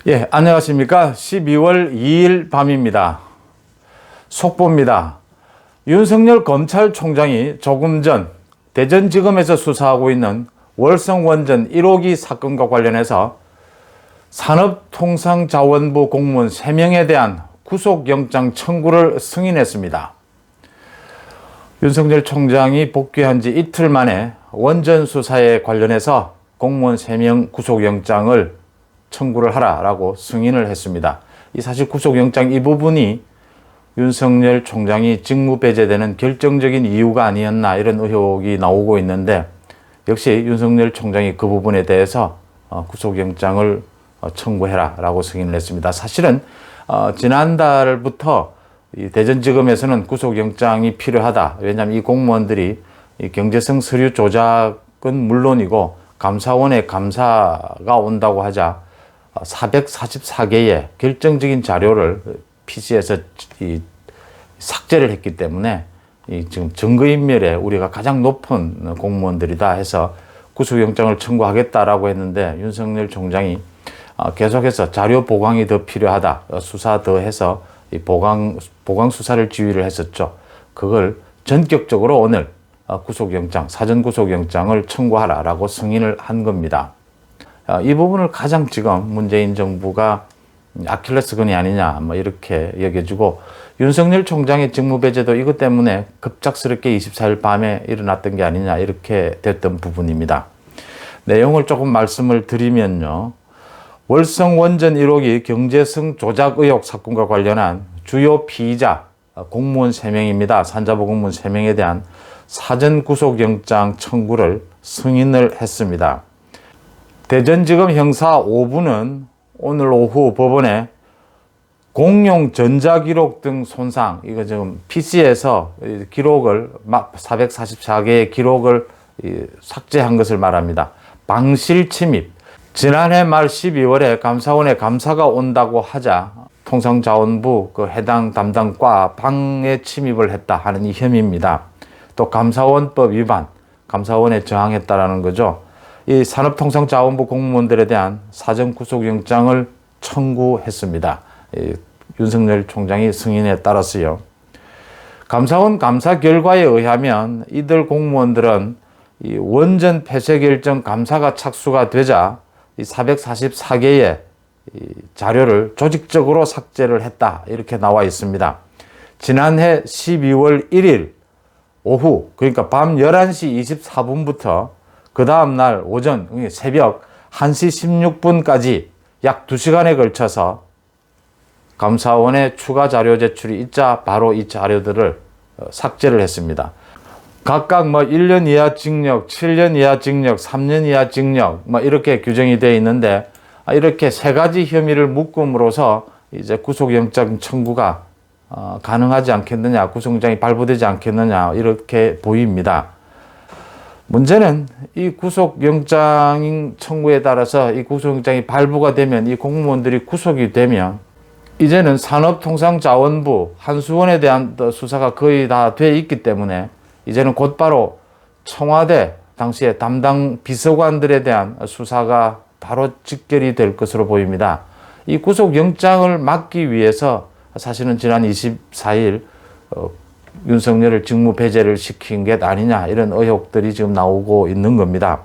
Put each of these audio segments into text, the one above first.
예, 안녕하십니까. 12월 2일 밤입니다. 속보입니다. 윤석열 검찰총장이 조금 전 대전지검에서 수사하고 있는 월성원전 1호기 사건과 관련해서 산업통상자원부 공무원 3명에 대한 구속영장 청구를 승인했습니다. 윤석열 총장이 복귀한 지 이틀 만에 원전 수사에 관련해서 공무원 3명 구속영장을 청구를 하라라고 승인을 했습니다. 이 사실 구속영장 이 부분이 윤석열 총장이 직무 배제되는 결정적인 이유가 아니었나 이런 의혹이 나오고 있는데, 역시 윤석열 총장이 그 부분에 대해서 구속영장을 청구해라라고 승인을 했습니다. 사실은 지난달부터 이 대전지검에서는 구속영장이 필요하다. 왜냐하면 이 공무원들이 이 경제성 서류 조작은 물론이고 감사원에 감사가 온다고 하자 444개의 결정적인 자료를 PC에서 삭제를 했기 때문에 지금 증거인멸에 우리가 가장 높은 공무원들이다 해서 구속영장을 청구하겠다라고 했는데, 윤석열 총장이 계속해서 자료 보강이 더 필요하다, 수사 더 해서 보강 수사를 지휘를 했었죠. 그걸 전격적으로 오늘 구속영장, 사전 구속영장을 청구하라라고 승인을 한 겁니다. 이 부분을 가장 지금 문재인 정부가 아킬레스건이 아니냐 이렇게 여겨지고, 윤석열 총장의 직무배제도 이것 때문에 급작스럽게 24일 밤에 일어났던 게 아니냐 이렇게 됐던 부분입니다. 내용을 조금 말씀을 드리면요. 월성원전 1호기 경제성 조작 의혹 사건과 관련한 주요 피의자 공무원 3명입니다. 산자부 공무원 3명에 대한 사전 구속영장 청구를 승인을 했습니다. 대전지검 형사 5부는 오늘 오후 법원에 공용 전자기록 등 손상, 이거 지금 PC에서 기록을 444개의 기록을 삭제한 것을 말합니다. 방실 침입, 지난해 말 12월에 감사원에 감사가 온다고 하자 통상자원부 그 해당 담당과 방에 침입을 했다 하는 이 혐의입니다. 또 감사원법 위반, 감사원에 저항했다라는 거죠. 이 산업통상자원부 공무원들에 대한 사전 구속영장을 청구했습니다. 윤석열 총장이 승인에 따라서요. 감사원 감사 결과에 의하면 이들 공무원들은 이 원전 폐쇄 결정 감사가 착수가 되자 이 444개의 자료를 조직적으로 삭제를 했다 이렇게 나와 있습니다. 지난해 12월 1일 오후, 그러니까 밤 11시 24분부터 그 다음날 오전, 새벽 1시 16분까지 약 2시간에 걸쳐서 감사원에 추가 자료 제출이 있자 바로 이 자료들을 삭제를 했습니다. 각각 1년 이하 징역, 7년 이하 징역, 3년 이하 징역 이렇게 규정이 되어 있는데, 이렇게 3가지 혐의를 묶음으로써 이제 구속영장 청구가 가능하지 않겠느냐, 구속영장이 발부되지 않겠느냐 이렇게 보입니다. 문제는 이 구속영장 청구에 따라서 이 구속영장이 발부가 되면, 이 공무원들이 구속이 되면 이제는 산업통상자원부 한수원에 대한 수사가 거의 다 돼 있기 때문에 이제는 곧바로 청와대 당시에 담당 비서관들에 대한 수사가 바로 직결이 될 것으로 보입니다. 이 구속영장을 막기 위해서 사실은 지난 24일 윤석열을 직무 배제를 시킨 게 아니냐 이런 의혹들이 지금 나오고 있는 겁니다.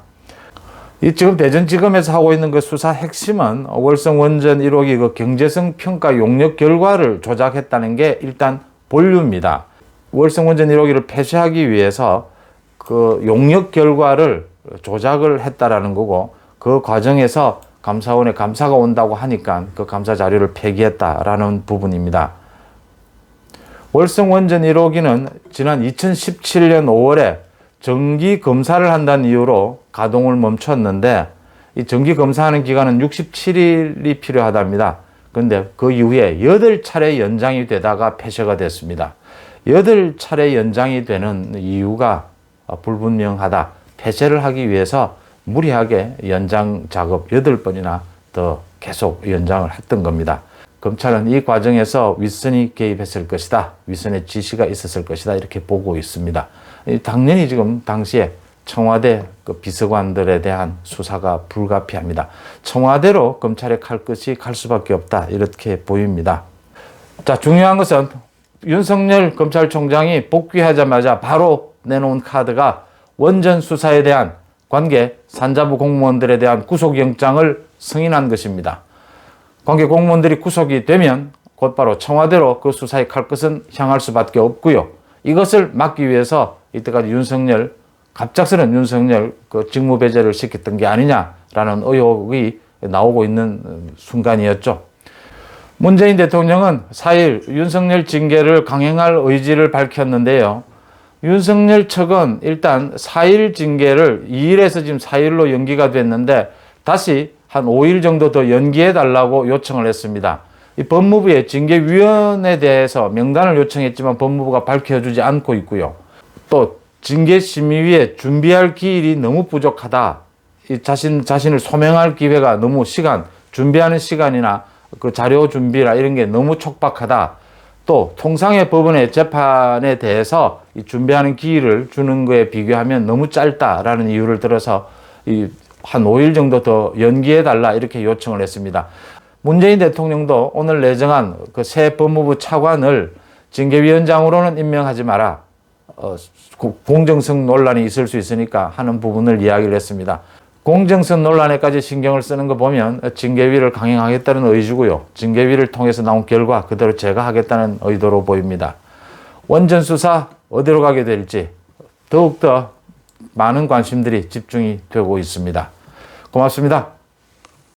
이 지금 대전지검에서 하고 있는 그 수사 핵심은 월성원전 1호기 그 경제성 평가 용역 결과를 조작했다는 게 일단 본류입니다. 월성원전 1호기를 폐쇄하기 위해서 그 용역 결과를 조작을 했다라는 거고, 그 과정에서 감사원에 감사가 온다고 하니까 그 감사 자료를 폐기했다라는 부분입니다. 월성원전 1호기는 지난 2017년 5월에 정기 검사를 한다는 이유로 가동을 멈췄는데, 이 정기 검사하는 기간은 67일이 필요하답니다. 그런데 그 이후에 8차례 연장이 되다가 폐쇄가 됐습니다. 8차례 연장이 되는 이유가 불분명하다. 폐쇄를 하기 위해서 무리하게 연장 작업 8번이나 더 계속 연장을 했던 겁니다. 검찰은 이 과정에서 윗선이 개입했을 것이다, 윗선의 지시가 있었을 것이다 이렇게 보고 있습니다. 당연히 지금 당시에 청와대 그 비서관들에 대한 수사가 불가피합니다. 청와대로 검찰의 칼끝이 갈 수밖에 없다, 이렇게 보입니다. 자, 중요한 것은 윤석열 검찰총장이 복귀하자마자 바로 내놓은 카드가 원전 수사에 대한 관계 산자부 공무원들에 대한 구속영장을 승인한 것입니다. 관계 공무원들이 구속이 되면 곧바로 청와대로 그 수사의 칼끝은 향할 수밖에 없고요. 이것을 막기 위해서 이때까지 갑작스런 윤석열 그 직무배제를 시켰던 게 아니냐라는 의혹이 나오고 있는 순간이었죠. 문재인 대통령은 4일 윤석열 징계를 강행할 의지를 밝혔는데요. 윤석열 측은 일단 4일 징계를 2일에서 지금 4일로 연기가 됐는데 다시 한 5일 정도 더 연기해달라고 요청을 했습니다. 이 법무부의 징계위원회에 대해서 명단을 요청했지만 법무부가 밝혀주지 않고 있고요. 또 징계심의위에 준비할 기일이 너무 부족하다. 자신을 소명할 기회가 너무 준비하는 시간이나 그 자료 준비나 이런 게 너무 촉박하다. 또 통상의 법원의 재판에 대해서 이 준비하는 기일을 주는 거에 비교하면 너무 짧다라는 이유를 들어서 한 5일 정도 더 연기해달라, 이렇게 요청을 했습니다. 문재인 대통령도 오늘 내정한 그 새 법무부 차관을 징계위원장으로는 임명하지 마라. 공정성 논란이 있을 수 있으니까 하는 부분을 이야기를 했습니다. 공정성 논란에까지 신경을 쓰는 거 보면 징계위를 강행하겠다는 의지고요. 징계위를 통해서 나온 결과 그대로 제거하겠다는 의도로 보입니다. 원전 수사 어디로 가게 될지 더욱더 많은 관심들이 집중이 되고 있습니다. 고맙습니다.